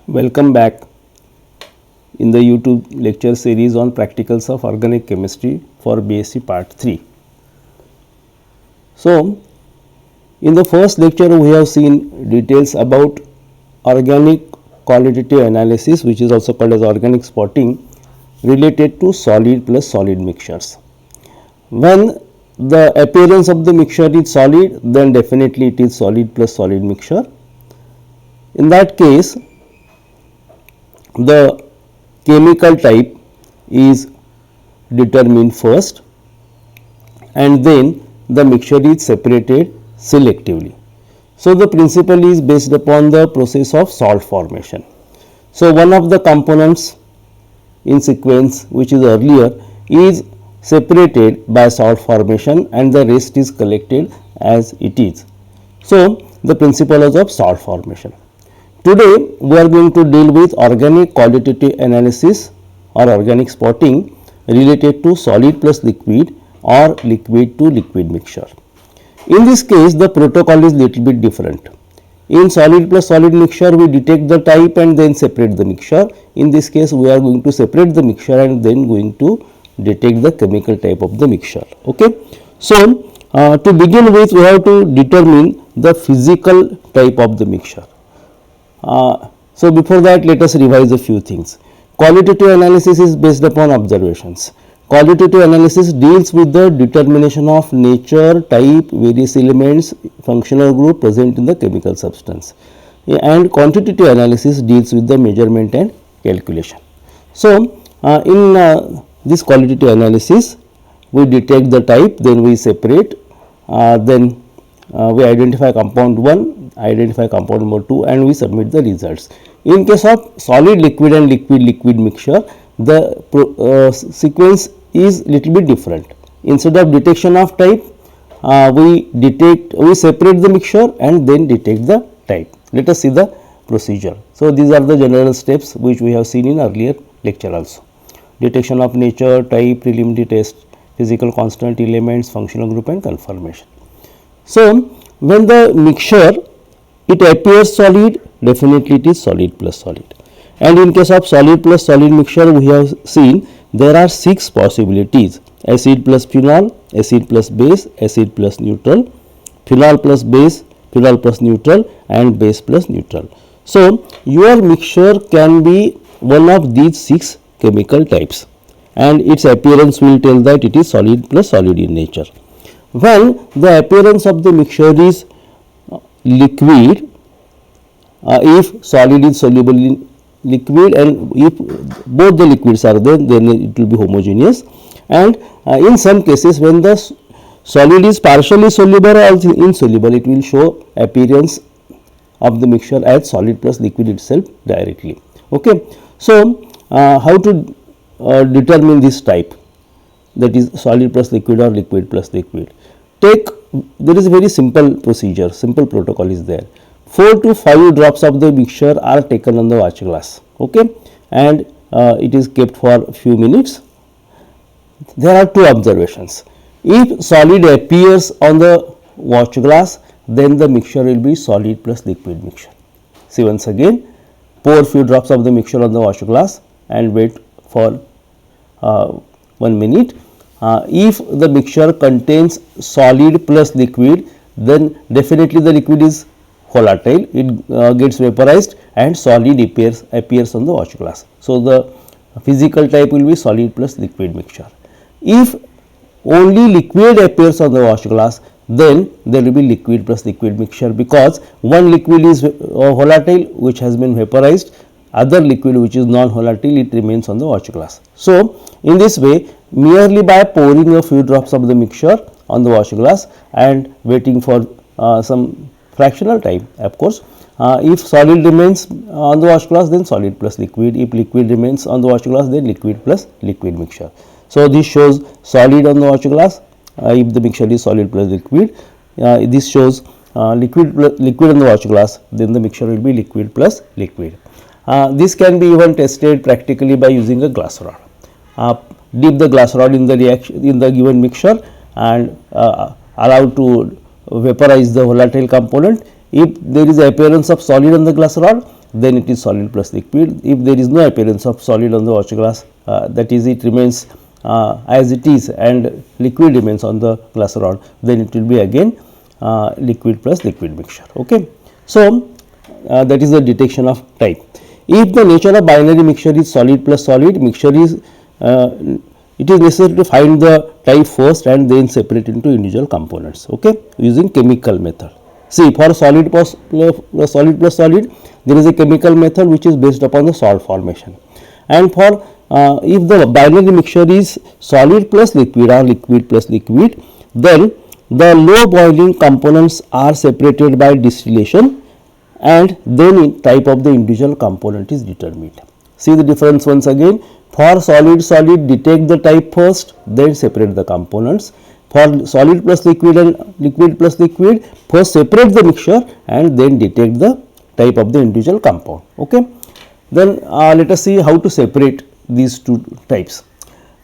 Welcome back in the YouTube lecture series on practicals of organic chemistry for BSc part 3. So, in the first lecture we have seen details about organic qualitative analysis, which is also called as organic spotting, related to solid plus solid mixtures. When the appearance of the mixture is solid, then definitely it is solid plus solid mixture. In that case, the chemical type is determined first and then the mixture is separated selectively. So, the principle is based upon the process of salt formation. So, one of the components in sequence which is earlier is separated by salt formation and the rest is collected as it is. So, the principle is of salt formation. Today, we are going to deal with organic qualitative analysis or organic spotting related to solid plus liquid or liquid to liquid mixture. In this case, the protocol is little bit different. In solid plus solid mixture, we detect the type and then separate the mixture. In this case, we are going to separate the mixture and then going to detect the chemical type of the mixture. Okay. So, to begin with, we have to determine the physical type of the mixture. So, before that, let us revise a few things. Qualitative analysis is based upon observations. Qualitative analysis deals with the determination of nature, type, various elements, functional group present in the chemical substance, and quantitative analysis deals with the measurement and calculation. So, in this qualitative analysis, we detect the type, then we separate, then we identify compound 1, identify compound number 2 and we submit the results. In case of solid liquid and liquid liquid mixture, the sequence is little bit different. Instead of detection of type, we separate the mixture and then detect the type. Let us see the procedure. So, these are the general steps which we have seen in earlier lecture also. Detection of nature, type, preliminary test, physical constant elements, functional group and confirmation. So, when the mixture it appears solid, definitely it is solid plus solid. And in case of solid plus solid mixture, we have seen there are 6 possibilities: acid plus phenol, acid plus base, acid plus neutral, phenol plus base, phenol plus neutral and base plus neutral. So, your mixture can be one of these 6 chemical types and its appearance will tell that it is solid plus solid in nature. When the appearance of the mixture is liquid, if solid is soluble in liquid and if both the liquids are there, then it will be homogeneous, and in some cases when the solid is partially soluble or insoluble, it will show appearance of the mixture as solid plus liquid itself directly. Okay. So, how to determine this type, that is solid plus liquid or liquid plus liquid? There is a very simple procedure, simple protocol is there. 4 to 5 drops of the mixture are taken on the watch glass, okay, and it is kept for a few minutes. There are 2 observations. If solid appears on the watch glass, then the mixture will be solid plus liquid mixture. See, once again, pour few drops of the mixture on the watch glass and wait for 1 minute. If the mixture contains solid plus liquid, then definitely the liquid is volatile, it gets vaporized and solid appears on the watch glass. So, the physical type will be solid plus liquid mixture. If only liquid appears on the watch glass, then there will be liquid plus liquid mixture, because one liquid is volatile which has been vaporized, other liquid which is non-volatile, it remains on the watch glass. So, in this way, merely by pouring a few drops of the mixture on the watch glass and waiting for some fractional time, of course, if solid remains on the watch glass, then solid plus liquid, if liquid remains on the watch glass, then liquid plus liquid mixture. So, this shows solid on the watch glass, if the mixture is solid plus liquid, this shows liquid on the watch glass, then the mixture will be liquid plus liquid. This can be even tested practically by using a glass rod. Dip the glass rod in the reaction in the given mixture and allow to vaporize the volatile component. If there is appearance of solid on the glass rod, then it is solid plus liquid. If there is no appearance of solid on the watch glass, that is it remains as it is and liquid remains on the glass rod, then it will be again liquid plus liquid mixture. Okay. So, that is the detection of type. If the nature of binary mixture is solid plus solid, mixture is it is necessary to find the type first and then separate into individual components, okay, using chemical method. See, for solid plus solid, there is a chemical method which is based upon the salt formation, and for if the binary mixture is solid plus liquid or liquid plus liquid, then the low boiling components are separated by distillation and then type of the individual component is determined. See the difference once again. For solid detect the type first, then separate the components. For solid plus liquid and liquid plus liquid, first separate the mixture and then detect the type of the individual compound. Okay. Then let us see how to separate these two types.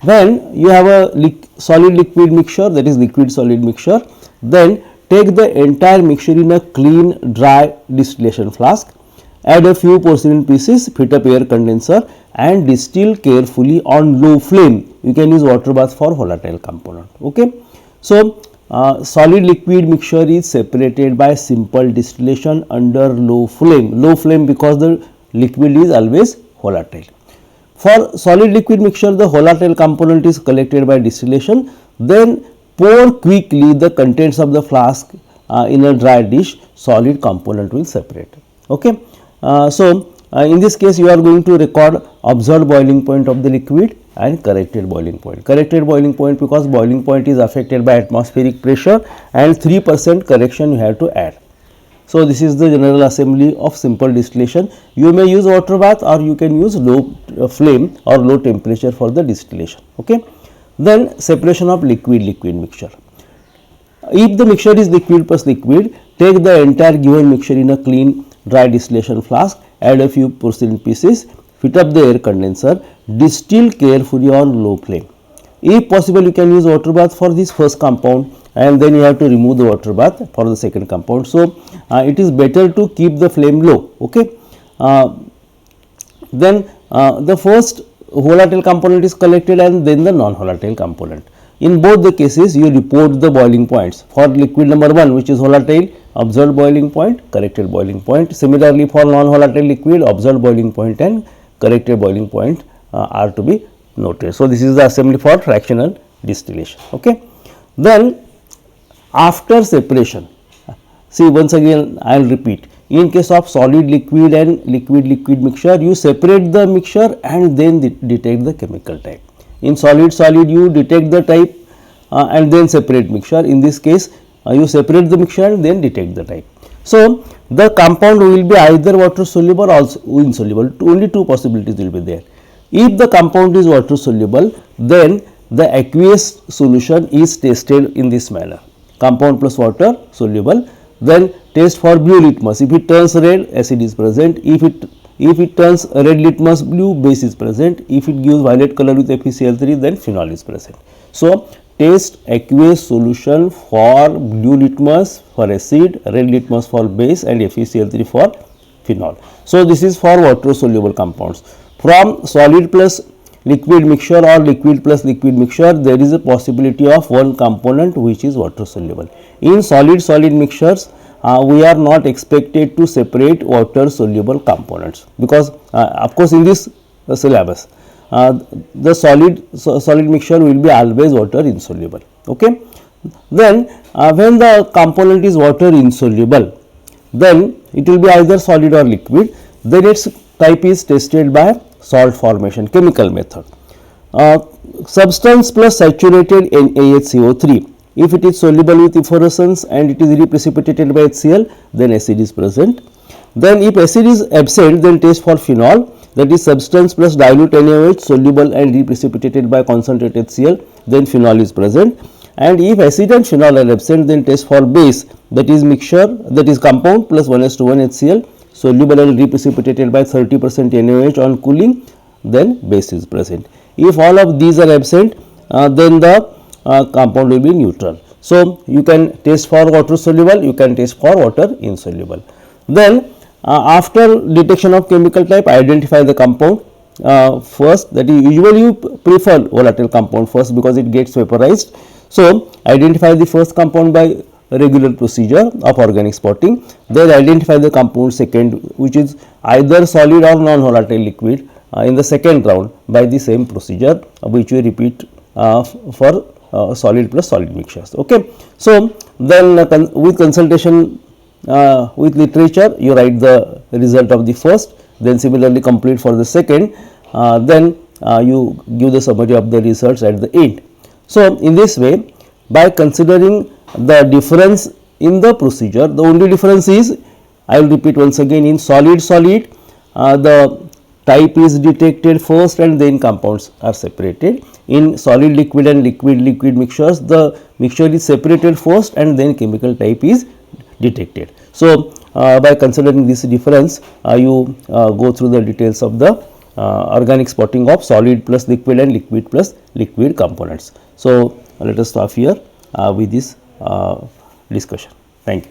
When you have a solid liquid mixture, that is liquid solid mixture, then take the entire mixture in a clean dry distillation flask, add a few porcelain pieces, fit up air condenser and distill carefully on low flame. You can use water bath for volatile component. Okay. So, solid liquid mixture is separated by simple distillation under low flame because the liquid is always volatile. For solid liquid mixture, the volatile component is collected by distillation, then pour quickly the contents of the flask in a dry dish, solid component will separate. Okay. In this case you are going to record observed boiling point of the liquid and corrected boiling point. Corrected boiling point because boiling point is affected by atmospheric pressure and 3% correction you have to add. So, this is the general assembly of simple distillation. You may use water bath or you can use low flame or low temperature for the distillation. Okay. Then separation of liquid mixture. If the mixture is liquid plus liquid, take the entire given mixture in a clean dry distillation flask, add a few porcelain pieces, fit up the air condenser, distill carefully on low flame. If possible, you can use water bath for this first compound and then you have to remove the water bath for the second compound. So, it is better to keep the flame low. Okay. Then the first volatile component is collected and then the non-volatile component. In both the cases, you report the boiling points. For liquid number 1, which is volatile, observed boiling point, corrected boiling point. Similarly, for non-volatile liquid, observed boiling point and corrected boiling point are to be noted. So, this is the assembly for fractional distillation. Okay. Then, after separation, see once again I will repeat, in case of solid liquid and liquid mixture, you separate the mixture and then detect the chemical type. In solid you detect the type and then separate mixture. In this case, you separate the mixture and then detect the type. So, the compound will be either water soluble or insoluble. Only two possibilities will be there. If the compound is water soluble, then the aqueous solution is tested in this manner. Compound plus water soluble, then test for blue litmus. If it turns red, acid is present. If it turns red litmus blue, base is present. If it gives violet color with FeCl3, then phenol is present. So, test aqueous solution for blue litmus for acid, red litmus for base and FeCl3 for phenol. So, this is for water soluble compounds. From solid plus liquid mixture or liquid plus liquid mixture, there is a possibility of one component which is water soluble. In solid mixtures, we are not expected to separate water soluble components because of course, in this syllabus the solid mixture will be always water insoluble. Okay. Then when the component is water insoluble, then it will be either solid or liquid. Then its type is tested by salt formation, chemical method. Substance plus saturated NaHCO3. If it is soluble with efflorescence and it is reprecipitated by HCl, then acid is present. Then if acid is absent, then test for phenol, that is substance plus dilute NaOH soluble and reprecipitated by concentrated HCl, then phenol is present. And if acid and phenol are absent, then test for base, that is mixture, that is compound plus 1:1 HCl soluble and reprecipitated by 30% NaOH on cooling, then base is present. If all of these are absent, then the compound will be neutral. So, you can test for water soluble, you can test for water insoluble. Then After detection of chemical type, identify the compound first, that is usually you prefer volatile compound first because it gets vaporized. So, identify the first compound by regular procedure of organic spotting, then identify the compound second, which is either solid or non-volatile liquid in the second round by the same procedure, which we repeat for solid plus solid mixtures. Okay. So, then with consultation with literature, you write the result of the first, then similarly complete for the second, then you give the summary of the results at the end. So, in this way, by considering the difference in the procedure, the only difference is, I will repeat once again, in solid the type is detected first and then compounds are separated. In solid liquid and liquid mixtures, the mixture is separated first and then chemical type is detected. So, by considering this difference, you go through the details of the organic spotting of solid plus liquid and liquid plus liquid components. So, let us stop here with this discussion. Thank you.